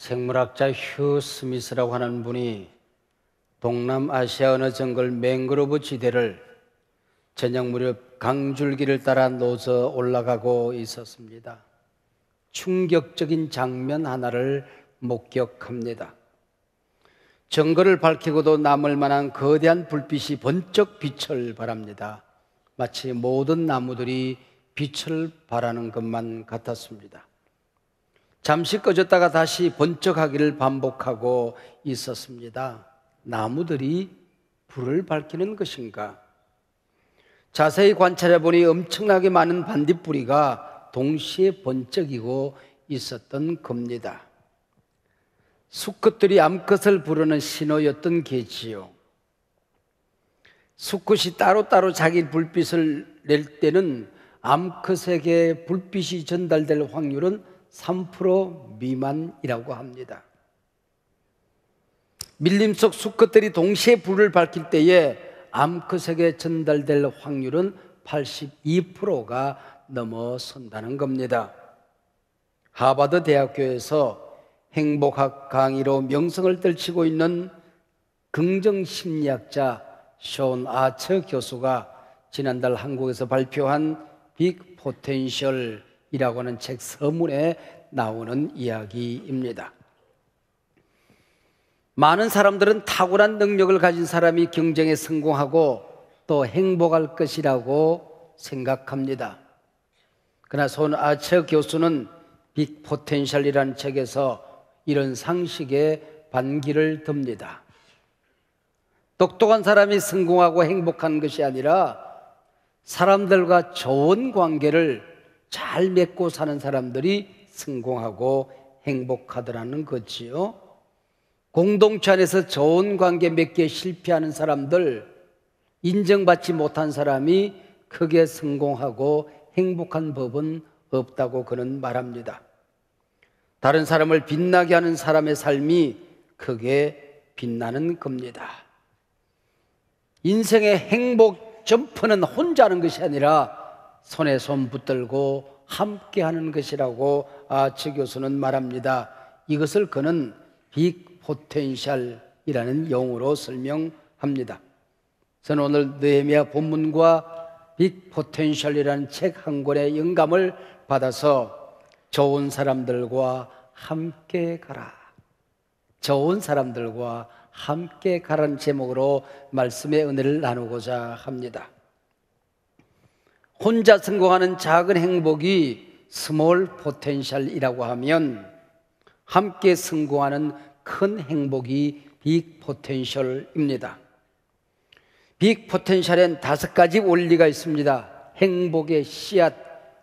생물학자 휴 스미스라고 하는 분이 동남아시아 어느 정글 맹그로브 지대를 저녁 무렵 강줄기를 따라 노져 올라가고 있었습니다. 충격적인 장면 하나를 목격합니다. 정글을 밝히고도 남을 만한 거대한 불빛이 번쩍 빛을 발합니다. 마치 모든 나무들이 빛을 발하는 것만 같았습니다. 잠시 꺼졌다가 다시 번쩍하기를 반복하고 있었습니다. 나무들이 불을 밝히는 것인가? 자세히 관찰해 보니 엄청나게 많은 반딧불이가 동시에 번쩍이고 있었던 겁니다. 수컷들이 암컷을 부르는 신호였던 게지요. 수컷이 따로따로 자기 불빛을 낼 때는 암컷에게 불빛이 전달될 확률은 3% 미만이라고 합니다. 밀림 속 수컷들이 동시에 불을 밝힐 때에 암컷에게 전달될 확률은 82%가 넘어선다는 겁니다. 하버드 대학교에서 행복학 강의로 명성을 떨치고 있는 긍정심리학자 숀 아처 교수가 지난달 한국에서 발표한 빅 포텐셜이라고 하는 책 서문에 나오는 이야기입니다. 많은 사람들은 탁월한 능력을 가진 사람이 경쟁에 성공하고 또 행복할 것이라고 생각합니다. 그러나 숀 아처 교수는 빅 포텐셜이라는 책에서 이런 상식에 반기를 듭니다. 똑똑한 사람이 성공하고 행복한 것이 아니라 사람들과 좋은 관계를 잘 맺고 사는 사람들이 성공하고 행복하더라는 거지요. 공동체 안에서 좋은 관계 맺기에 실패하는 사람들, 인정받지 못한 사람이 크게 성공하고 행복한 법은 없다고 그는 말합니다. 다른 사람을 빛나게 하는 사람의 삶이 크게 빛나는 겁니다. 인생의 행복 점프는 혼자 하는 것이 아니라 손에 손 붙들고 함께 하는 것이라고 아처 교수는 말합니다. 이것을 그는 빅 포텐셜이라는 용어로 설명합니다. 저는 오늘 느헤미야 본문과 빅 포텐셜이라는 책 한 권의 영감을 받아서 좋은 사람들과 함께 가라, 좋은 사람들과 함께 가라는 제목으로 말씀의 은혜를 나누고자 합니다. 혼자 성공하는 작은 행복이 스몰 포텐셜이라고 하면 함께 성공하는 큰 행복이 빅 포텐셜입니다. 빅 포텐셜엔 5가지 원리가 있습니다. 행복의 씨앗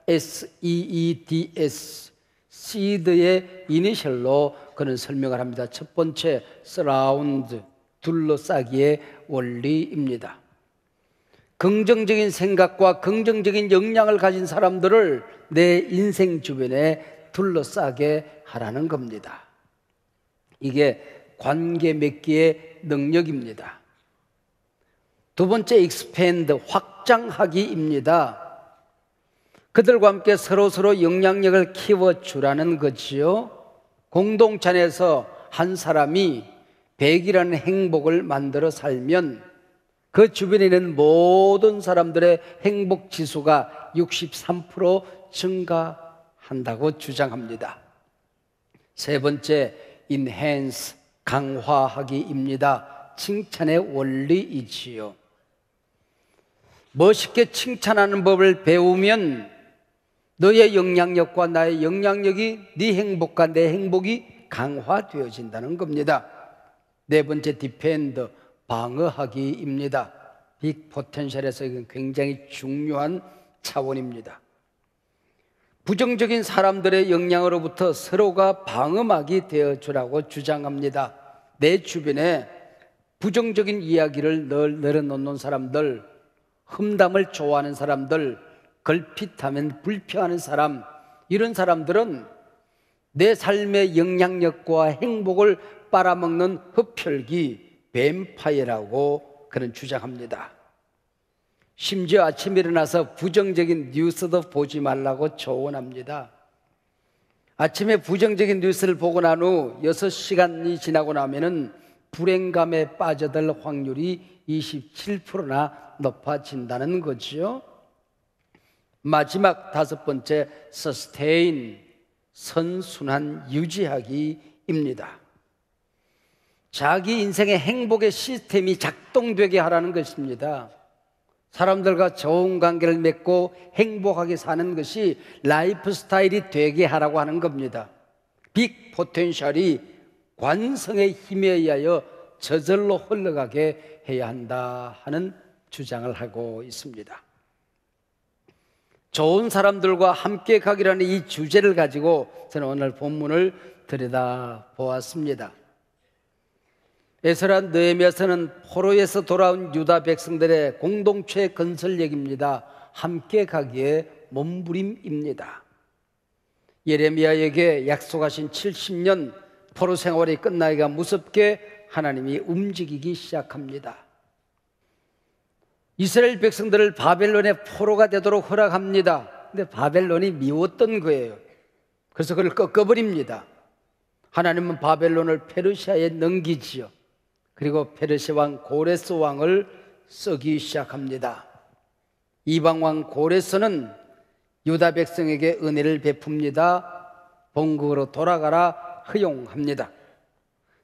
SEEDS, 시드의 이니셜로 그는 설명을 합니다. 첫 번째, 서라운드, 둘러싸기의 원리입니다. 긍정적인 생각과 긍정적인 역량을 가진 사람들을 내 인생 주변에 둘러싸게 하라는 겁니다. 이게 관계 맺기의 능력입니다. 두 번째, expand, 확장하기입니다. 그들과 함께 서로 영향력을 키워주라는 거지요. 공동체 안에서 한 사람이 100이라는 행복을 만들어 살면 그 주변에 있는 모든 사람들의 행복 지수가 63% 증가한다고 주장합니다. 세 번째, enhance, 강화하기입니다. 칭찬의 원리이지요. 멋있게 칭찬하는 법을 배우면 너의 영향력과 나의 영향력이, 네 행복과 내 행복이 강화되어진다는 겁니다. 네 번째, 디펜드, 방어하기입니다. 빅 포텐셜에서 이건 굉장히 중요한 차원입니다. 부정적인 사람들의 영향으로부터 서로가 방어막이 되어주라고 주장합니다. 내 주변에 부정적인 이야기를 늘 내려놓는 사람들, 험담을 좋아하는 사람들, 걸핏하면 불평하는 사람, 이런 사람들은 내 삶의 영향력과 행복을 빨아먹는 흡혈귀, 뱀파이어라고 그는 주장합니다. 심지어 아침에 일어나서 부정적인 뉴스도 보지 말라고 조언합니다. 아침에 부정적인 뉴스를 보고 난 후 6시간이 지나고 나면은 불행감에 빠져들 확률이 27%나 높아진다는 거지요. 마지막 5번째, sustain, 선순환 유지하기입니다. 자기 인생의 행복의 시스템이 작동되게 하라는 것입니다. 사람들과 좋은 관계를 맺고 행복하게 사는 것이 라이프 스타일이 되게 하라고 하는 겁니다. 빅 포텐셜이 관성의 힘에 의하여 저절로 흘러가게 해야 한다 하는 주장을 하고 있습니다. 좋은 사람들과 함께 가기라는 이 주제를 가지고 저는 오늘 본문을 들여다보았습니다. 에스라 느헤미야서는 포로에서 돌아온 유다 백성들의 공동체 건설 얘기입니다. 함께 가기에 몸부림입니다. 예레미야에게 약속하신 70년 포로 생활이 끝나기가 무섭게 하나님이 움직이기 시작합니다. 이스라엘 백성들을 바벨론의 포로가 되도록 허락합니다. 근데 바벨론이 미웠던 거예요. 그래서 그걸 꺾어버립니다. 하나님은 바벨론을 페르시아에 넘기지요. 그리고 페르시아 왕 고레스 왕을 쓰기 시작합니다. 이방 왕 고레스는 유다 백성에게 은혜를 베풉니다. 본국으로 돌아가라 허용합니다.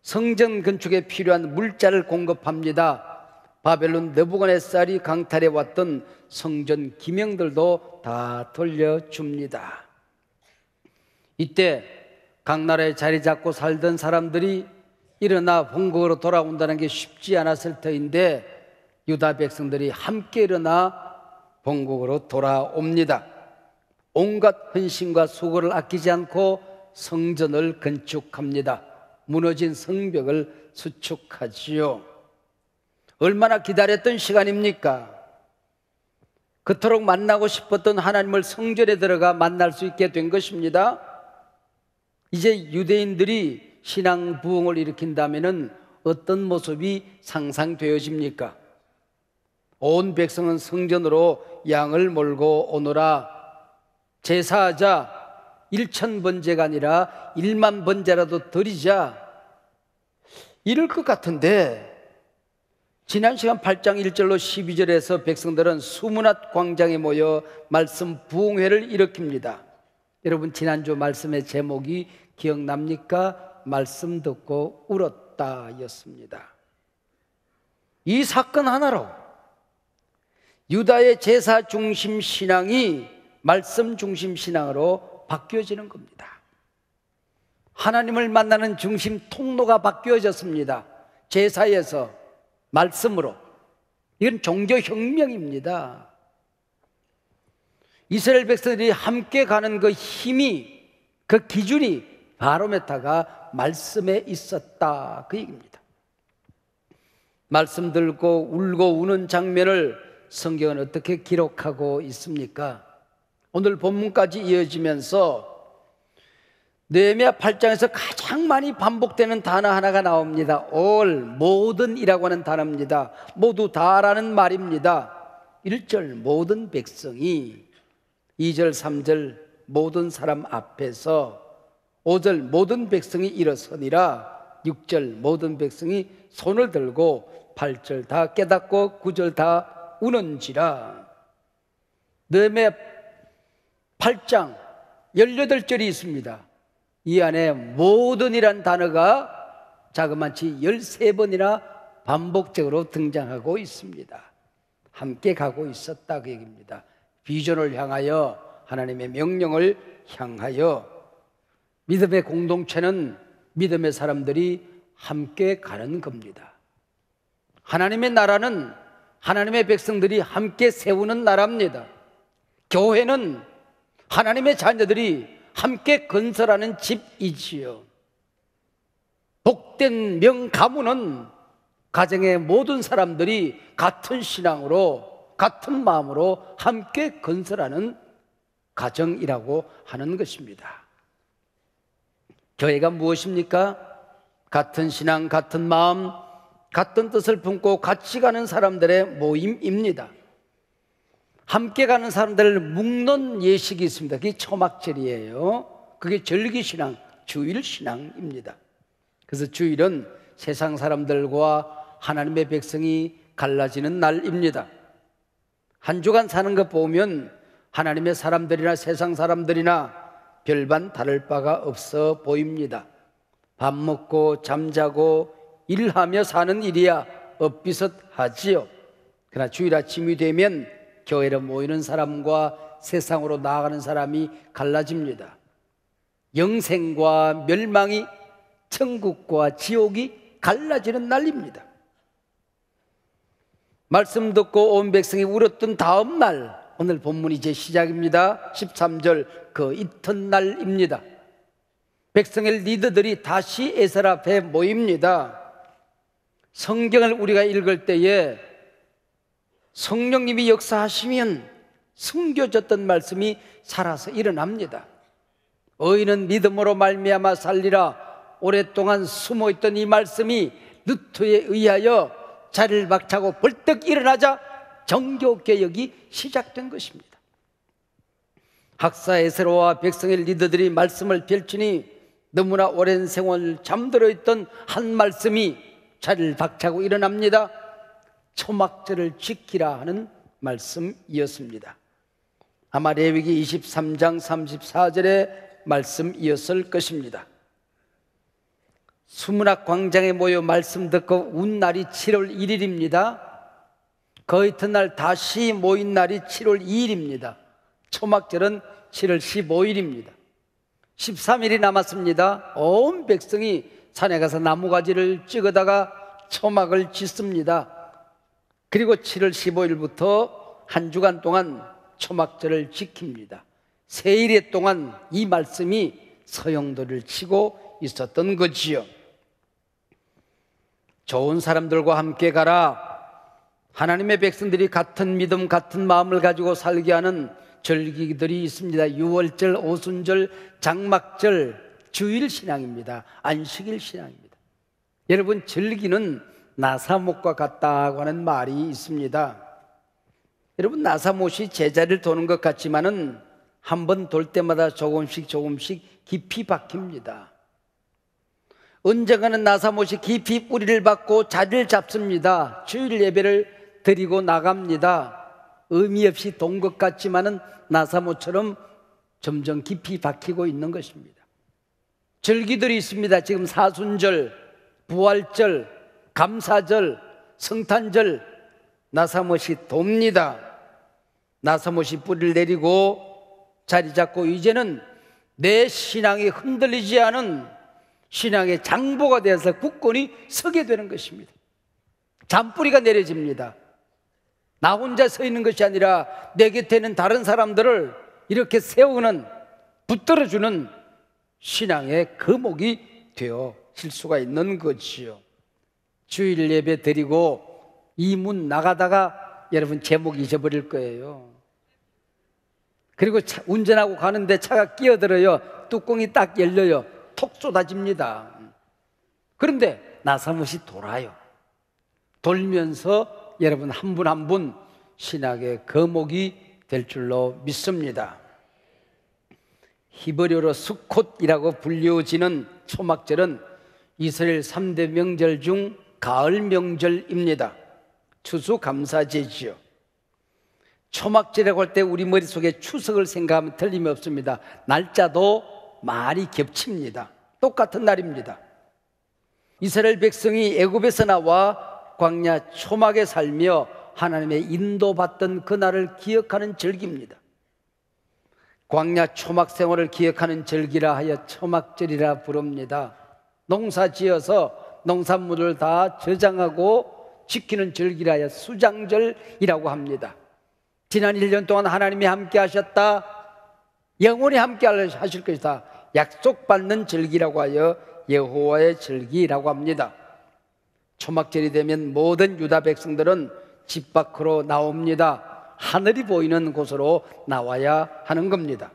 성전 건축에 필요한 물자를 공급합니다. 바벨론 느부갓네살이 강탈해 왔던 성전 기명들도 다 돌려줍니다. 이때 각 나라에 자리 잡고 살던 사람들이 일어나 본국으로 돌아온다는 게 쉽지 않았을 터인데 유다 백성들이 함께 일어나 본국으로 돌아옵니다. 온갖 헌신과 수고를 아끼지 않고 성전을 건축합니다. 무너진 성벽을 수축하지요. 얼마나 기다렸던 시간입니까? 그토록 만나고 싶었던 하나님을 성전에 들어가 만날 수 있게 된 것입니다. 이제 유대인들이 신앙 부흥을 일으킨다면 어떤 모습이 상상되어집니까? 온 백성은 성전으로 양을 몰고 오너라. 제사하자. 1,000번제가 아니라 1만 번제라도 드리자. 이럴 것 같은데 지난 시간 8장 1절로 12절에서 백성들은 수문앗 광장에 모여 말씀 부흥회를 일으킵니다. 여러분 지난주 말씀의 제목이 기억납니까? 말씀 듣고 울었다 였습니다. 이 사건 하나로 유다의 제사 중심 신앙이 말씀 중심 신앙으로 바뀌어지는 겁니다. 하나님을 만나는 중심 통로가 바뀌어졌습니다. 제사에서 말씀으로. 이건 종교혁명입니다. 이스라엘 백성들이 함께 가는 그 힘이, 그 기준이 바로메타가 말씀에 있었다 그 얘기입니다. 말씀 들고 울고 우는 장면을 성경은 어떻게 기록하고 있습니까? 오늘 본문까지 이어지면서 느헤미야 8장에서 가장 많이 반복되는 단어 하나가 나옵니다. all, 모든이라고 하는 단어입니다. 모두 다라는 말입니다. 1절 모든 백성이, 2절 3절 모든 사람 앞에서, 5절 모든 백성이 일어서니라, 6절 모든 백성이 손을 들고, 8절 다 깨닫고 9절 다 우는지라. 느헤미야 8장 18절이 있습니다. 이 안에 모든이란 단어가 자그마치 13번이나 반복적으로 등장하고 있습니다. 함께 가고 있었다 그 얘기입니다. 비전을 향하여, 하나님의 명령을 향하여. 믿음의 공동체는 믿음의 사람들이 함께 가는 겁니다. 하나님의 나라는 하나님의 백성들이 함께 세우는 나라입니다. 교회는 하나님의 자녀들이 함께 건설하는 집이지요. 복된 명가문은 가정의 모든 사람들이 같은 신앙으로, 같은 마음으로 함께 건설하는 가정이라고 하는 것입니다. 교회가 무엇입니까? 같은 신앙, 같은 마음, 같은 뜻을 품고 같이 가는 사람들의 모임입니다. 함께 가는 사람들을 묶는 예식이 있습니다. 그게 초막절이에요. 그게 절기신앙, 주일신앙입니다. 그래서 주일은 세상 사람들과 하나님의 백성이 갈라지는 날입니다. 한 주간 사는 것 보면 하나님의 사람들이나 세상 사람들이나 별반 다를 바가 없어 보입니다. 밥 먹고 잠자고 일하며 사는 일이야 엇비슷하지요. 그러나 주일 아침이 되면 교회로 모이는 사람과 세상으로 나아가는 사람이 갈라집니다. 영생과 멸망이, 천국과 지옥이 갈라지는 날입니다. 말씀 듣고 온 백성이 울었던 다음 날, 오늘 본문이 이제 시작입니다. 13절 그 이튿날입니다. 백성의 리더들이 다시 에셀 앞에 모입니다. 성경을 우리가 읽을 때에 성령님이 역사하시면 숨겨졌던 말씀이 살아서 일어납니다. 의인은 믿음으로 말미암아 살리라. 오랫동안 숨어있던 이 말씀이 누트에 의하여 자리를 박차고 벌떡 일어나자 정교개혁이 시작된 것입니다. 학사 에스라와 백성의 리더들이 말씀을 펼치니 너무나 오랜 세월 잠들어 있던 한 말씀이 자리를 박차고 일어납니다. 초막절을 지키라 하는 말씀이었습니다. 아마 레위기 23장 34절의 말씀이었을 것입니다. 수문학 광장에 모여 말씀 듣고 운 날이 7월 1일입니다. 그 이튿날 다시 모인 날이 7월 2일입니다. 초막절은 7월 15일입니다. 13일이 남았습니다. 온 백성이 산에 가서 나무가지를 찍어다가 초막을 짓습니다. 그리고 7월 15일부터 한 주간 동안 초막절을 지킵니다. 세일에 동안 이 말씀이 서영도를 치고 있었던 거지요. 좋은 사람들과 함께 가라. 하나님의 백성들이 같은 믿음, 같은 마음을 가지고 살게 하는 절기들이 있습니다. 유월절, 오순절, 장막절, 주일신앙입니다. 안식일 신앙입니다. 여러분, 절기는 나사못과 같다고 하는 말이 있습니다. 여러분, 나사못이 제자리를 도는 것 같지만은 한 번 돌 때마다 조금씩 깊이 박힙니다. 언젠가는 나사못이 깊이 뿌리를 박고 자리를 잡습니다. 주일 예배를 드리고 나갑니다. 의미 없이 돈 것 같지만은 나사못처럼 점점 깊이 박히고 있는 것입니다. 절기들이 있습니다. 지금 사순절, 부활절, 감사절, 성탄절, 나사못이 돕니다. 나사못이 뿌리를 내리고 자리 잡고 이제는 내 신앙이 흔들리지 않은 신앙의 장보가 되어서 굳건히 서게 되는 것입니다. 잔뿌리가 내려집니다. 나 혼자 서 있는 것이 아니라 내 곁에 있는 다른 사람들을 이렇게 세우는, 붙들어주는 신앙의 거목이 되어질 수가 있는 거지요. 주일 예배 드리고 이 문 나가다가 여러분 제목 잊어버릴 거예요. 그리고 운전하고 가는데 차가 끼어들어요. 뚜껑이 딱 열려요. 톡 쏟아집니다. 그런데 나사못이 돌아요. 돌면서 여러분 한 분 한 분 신학의 거목이 될 줄로 믿습니다. 히브리어로 수콧이라고 불리워지는 초막절은 이스라엘 3대 명절 중 가을 명절입니다. 추수감사제지요. 초막절이라고 할 때 우리 머릿속에 추석을 생각하면 틀림이 없습니다. 날짜도 많이 겹칩니다. 똑같은 날입니다. 이스라엘 백성이 애굽에서 나와 광야 초막에 살며 하나님의 인도받던 그날을 기억하는 절기입니다. 광야 초막 생활을 기억하는 절기라 하여 초막절이라 부릅니다. 농사 지어서 농산물을 다 저장하고 지키는 절기라 하여 수장절이라고 합니다. 지난 1년 동안 하나님이 함께 하셨다, 영원히 함께 하실 것이다 약속받는 절기라고 하여 여호와의 절기라고 합니다. 초막절이 되면 모든 유다 백성들은 집 밖으로 나옵니다. 하늘이 보이는 곳으로 나와야 하는 겁니다.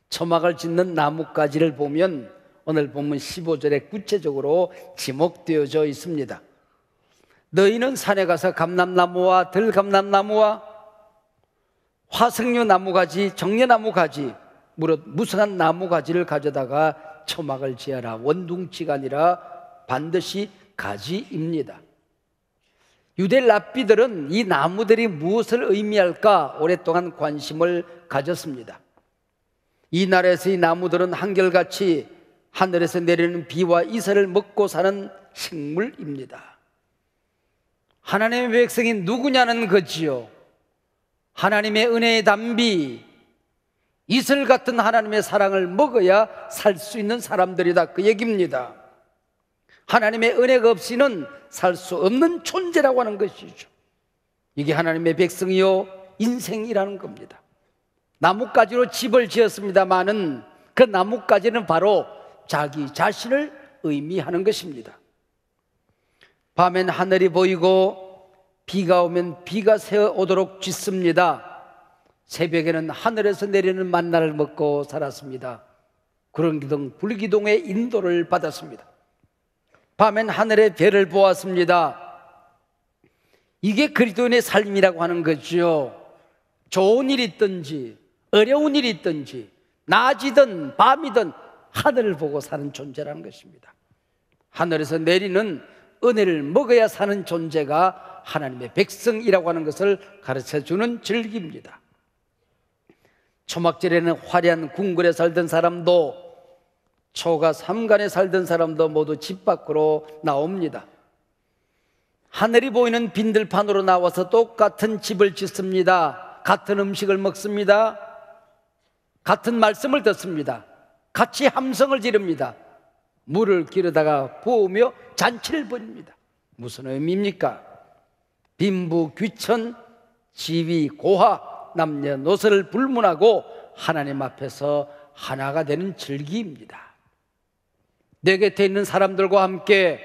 초막을 짓는 나뭇가지를 보면 오늘 본문 15절에 구체적으로 지목되어져 있습니다. 너희는 산에 가서 감람나무와 들감람나무와 화석류 나무가지, 정려나무가지, 무릇 무성한 나무 가지를 가져다가 초막을 지어라. 원둥치가 아니라 반드시 가지입니다. 유대 랍비들은 이 나무들이 무엇을 의미할까 오랫동안 관심을 가졌습니다. 이 나라에서 이 나무들은 한결같이 하늘에서 내리는 비와 이슬을 먹고 사는 식물입니다. 하나님의 백성이 누구냐는 거지요. 하나님의 은혜의 담비, 이슬 같은 하나님의 사랑을 먹어야 살 수 있는 사람들이다, 그 얘기입니다. 하나님의 은혜가 없이는 살 수 없는 존재라고 하는 것이죠. 이게 하나님의 백성이요 인생이라는 겁니다. 나뭇가지로 집을 지었습니다마는 그 나뭇가지는 바로 자기 자신을 의미하는 것입니다. 밤엔 하늘이 보이고 비가 오면 비가 새어오도록 짓습니다. 새벽에는 하늘에서 내리는 만나를 먹고 살았습니다. 구름기둥 불기둥의 인도를 받았습니다. 밤엔 하늘의 별을 보았습니다. 이게 그리스도인의 삶이라고 하는 거죠. 좋은 일이 있든지 어려운 일이 있든지 낮이든 밤이든 하늘을 보고 사는 존재라는 것입니다. 하늘에서 내리는 은혜를 먹어야 사는 존재가 하나님의 백성이라고 하는 것을 가르쳐주는 절기입니다. 초막절에는 화려한 궁궐에 살던 사람도 초가 삼간에 살던 사람도 모두 집 밖으로 나옵니다. 하늘이 보이는 빈들판으로 나와서 똑같은 집을 짓습니다. 같은 음식을 먹습니다. 같은 말씀을 듣습니다. 같이 함성을 지릅니다. 물을 기르다가 부으며 잔치를 벌입니다. 무슨 의미입니까? 빈부 귀천 지위 고하 남녀노소를 불문하고 하나님 앞에서 하나가 되는 절기입니다. 내 곁에 있는 사람들과 함께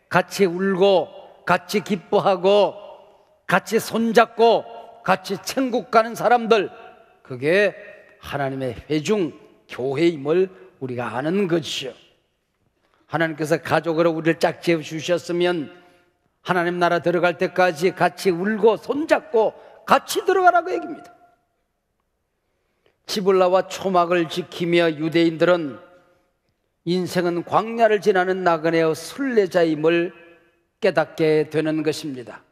같이 울고 같이 기뻐하고 같이 손잡고 같이 천국 가는 사람들, 그게 하나님의 회중 교회임을 우리가 아는 것이죠. 하나님께서 가족으로 우리를 짝지어 주셨으면 하나님 나라 들어갈 때까지 같이 울고 손잡고 같이 들어가라고 얘기입니다. 지불라와 초막을 지키며 유대인들은 인생은 광야를 지나는 나그네의 순례자임을 깨닫게 되는 것입니다.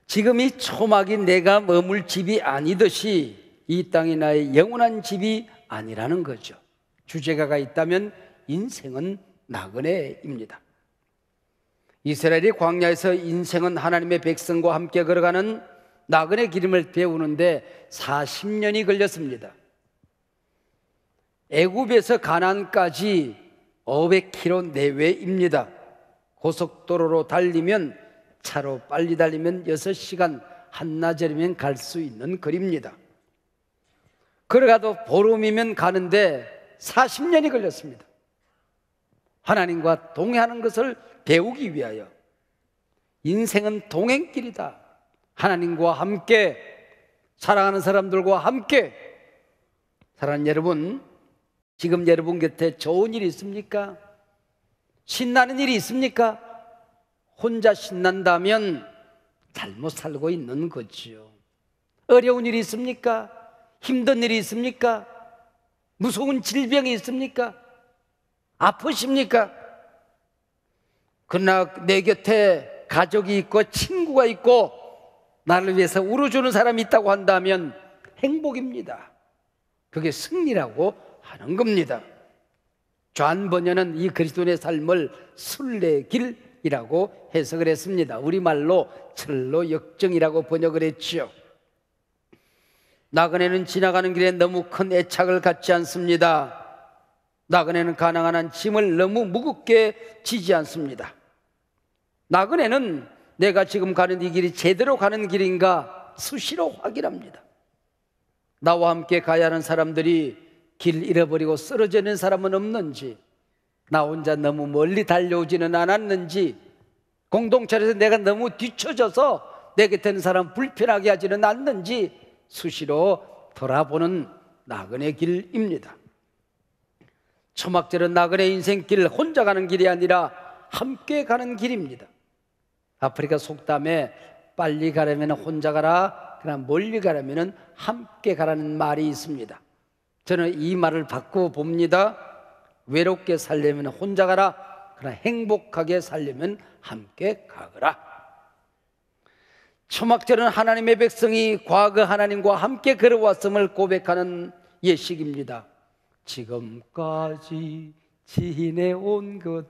지금 이 초막이 내가 머물 집이 아니듯이 이 땅이 나의 영원한 집이 아니라는 거죠. 주제가가 있다면 인생은 나그네입니다. 이스라엘이 광야에서 인생은 하나님의 백성과 함께 걸어가는 나그네 기름을 배우는데 40년이 걸렸습니다. 애굽에서 가나안까지 500km 내외입니다. 고속도로로 달리면, 차로 빨리 달리면 6시간, 한나절이면 갈 수 있는 거리입니다. 걸어가도 보름이면 가는데 40년이 걸렸습니다. 하나님과 동행하는 것을 배우기 위하여. 인생은 동행길이다. 하나님과 함께, 사랑하는 사람들과 함께. 사랑하는 여러분, 지금 여러분 곁에 좋은 일이 있습니까? 신나는 일이 있습니까? 혼자 신난다면 잘못 살고 있는 거지요. 어려운 일이 있습니까? 힘든 일이 있습니까? 무서운 질병이 있습니까? 아프십니까? 그러나 내 곁에 가족이 있고 친구가 있고 나를 위해서 울어주는 사람이 있다고 한다면 행복입니다. 그게 승리라고 하는 겁니다. 존 번연은 이 그리스도인의 삶을 순례길이라고 해석을 했습니다. 우리말로 철로 역정이라고 번역을 했지요. 나그네는 지나가는 길에 너무 큰 애착을 갖지 않습니다. 나그네는 가난한 한 짐을 너무 무겁게 지지 않습니다. 나그네는 내가 지금 가는 이 길이 제대로 가는 길인가 수시로 확인합니다. 나와 함께 가야 하는 사람들이 길 잃어버리고 쓰러져 있는 사람은 없는지, 나 혼자 너무 멀리 달려오지는 않았는지, 공동체에서 내가 너무 뒤처져서 내 곁에 있는 사람 불편하게 하지는 않는지 수시로 돌아보는 나그네 길입니다. 초막절은 나그네 인생길, 혼자 가는 길이 아니라 함께 가는 길입니다. 아프리카 속담에 빨리 가려면 혼자 가라, 그러나 멀리 가려면 함께 가라는 말이 있습니다. 저는 이 말을 바꾸어 봅니다. 외롭게 살려면 혼자 가라. 그러나 행복하게 살려면 함께 가거라. 초막절은 하나님의 백성이 과거 하나님과 함께 걸어왔음을 고백하는 예식입니다. 지금까지 지내온 것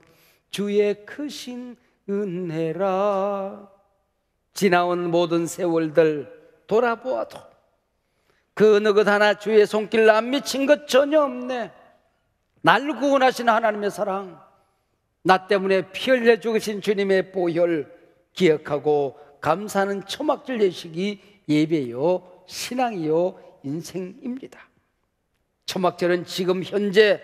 주의 크신 은혜라. 지나온 모든 세월들 돌아보아도 그 어느 것 하나 주의 손길 안 미친 것 전혀 없네. 날 구원하신 하나님의 사랑, 나 때문에 피 흘려 죽으신 주님의 보혈 기억하고 감사하는 초막절 예식이 예배요, 신앙이요, 인생입니다. 초막절은 지금 현재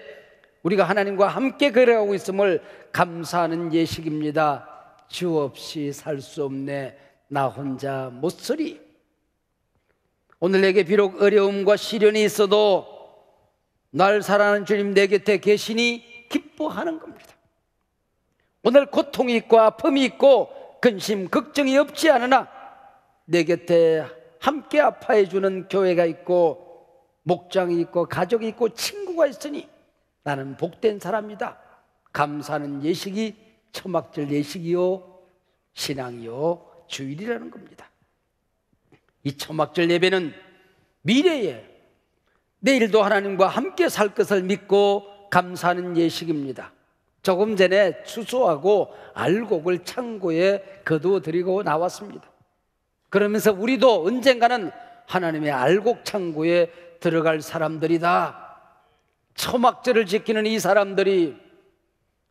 우리가 하나님과 함께 걸어가고 있음을 감사하는 예식입니다. 주 없이 살 수 없네, 나 혼자 못서리. 오늘 내게 비록 어려움과 시련이 있어도 날 사랑하는 주님 내 곁에 계시니 기뻐하는 겁니다. 오늘 고통이 있고 아픔이 있고 근심, 걱정이 없지 않으나 내 곁에 함께 아파해 주는 교회가 있고 목장이 있고 가족이 있고 친구가 있으니 나는 복된 사람이다. 감사하는 예식이 초막절 예식이요, 신앙이요, 주일이라는 겁니다. 이 초막절 예배는 미래에 내일도 하나님과 함께 살 것을 믿고 감사하는 예식입니다. 조금 전에 추수하고 알곡을 창고에 거두어 드리고 나왔습니다. 그러면서 우리도 언젠가는 하나님의 알곡 창고에 들어갈 사람들이다. 초막절을 지키는 이 사람들이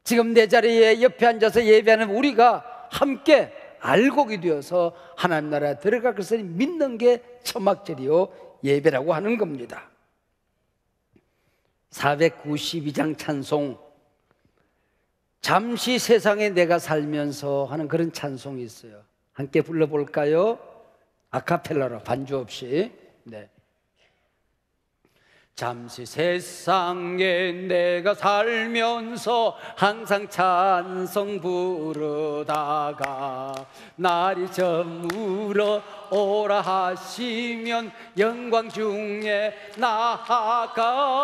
지금 내 자리에 옆에 앉아서 예배하는 우리가 함께 알곡이 되어서 하나님 나라에 들어갈 것을 믿는 게 초막절이요, 예배라고 하는 겁니다. 492장 찬송, 잠시 세상에 내가 살면서 하는 그런 찬송이 있어요. 함께 불러볼까요? 아카펠라로, 반주 없이. 네. 잠시 세상에 내가 살면서 항상 찬송 부르다가 날이 저물어 오라 하시면 영광 중에 나아가리.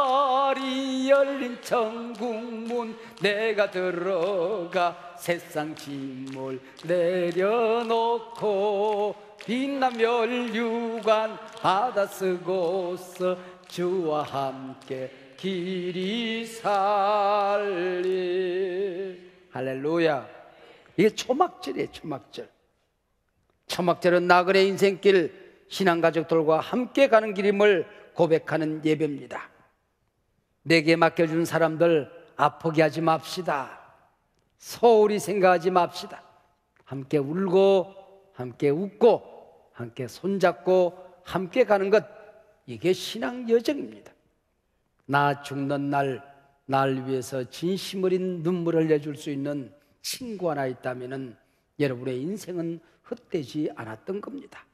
열린 천국문 내가 들어가 세상 짐을 내려놓고 빛난 멸류관 받아 쓰고서 주와 함께 길이 살리. 할렐루야. 이게 초막절이에요. 초막절. 초막절은 나그네 인생길 신앙가족들과 함께 가는 길임을 고백하는 예배입니다. 내게 맡겨준 사람들 아프게 하지 맙시다. 소홀히 생각하지 맙시다. 함께 울고 함께 웃고 함께 손잡고 함께 가는 것, 이게 신앙 여정입니다. 나 죽는 날 위해서 진심 어린 눈물을 흘려줄 수 있는 친구 하나 있다면 여러분의 인생은 헛되지 않았던 겁니다.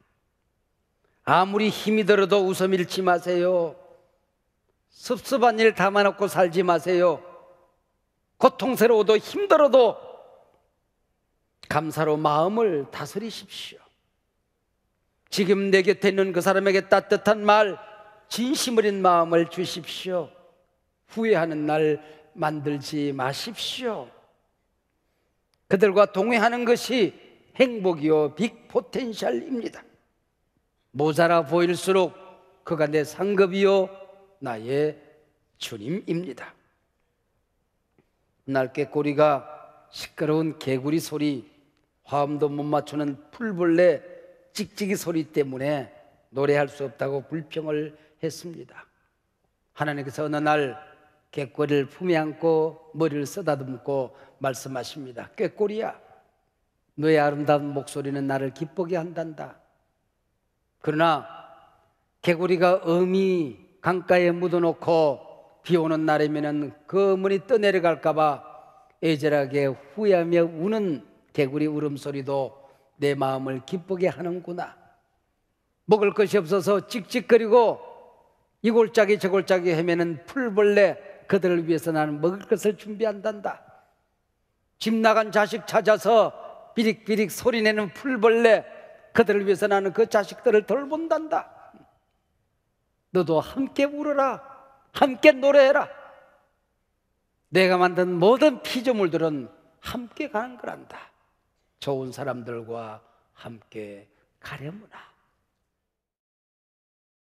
아무리 힘이 들어도 웃음 잃지 마세요. 섭섭한 일 담아놓고 살지 마세요. 고통스러워도 힘들어도 감사로 마음을 다스리십시오. 지금 내 곁에 있는 그 사람에게 따뜻한 말, 진심 어린 마음을 주십시오. 후회하는 날 만들지 마십시오. 그들과 동행하는 것이 행복이요 빅포텐셜입니다. 모자라 보일수록 그가 내 상급이요 나의 주님입니다. 날 꾀꼬리가 시끄러운 개구리 소리, 화음도 못 맞추는 풀벌레 찍찍이 소리 때문에 노래할 수 없다고 불평을 했습니다. 하나님께서 어느 날 꾀꼬리를 품에 안고 머리를 쓰다듬고 말씀하십니다. 꾀꼬리야, 너의 아름다운 목소리는 나를 기쁘게 한단다. 그러나 개구리가 어미 강가에 묻어놓고 비 오는 날이면 그 어머니 떠내려갈까 봐 애절하게 후회하며 우는 개구리 울음소리도 내 마음을 기쁘게 하는구나. 먹을 것이 없어서 찍찍거리고 이 골짜기 저 골짜기 헤매는 풀벌레, 그들을 위해서 나는 먹을 것을 준비한단다. 집 나간 자식 찾아서 비릭비릭 소리내는 풀벌레, 그들을 위해서 나는 그 자식들을 돌본단다. 너도 함께 울어라. 함께 노래해라. 내가 만든 모든 피조물들은 함께 가는 거란다. 좋은 사람들과 함께 가려무나.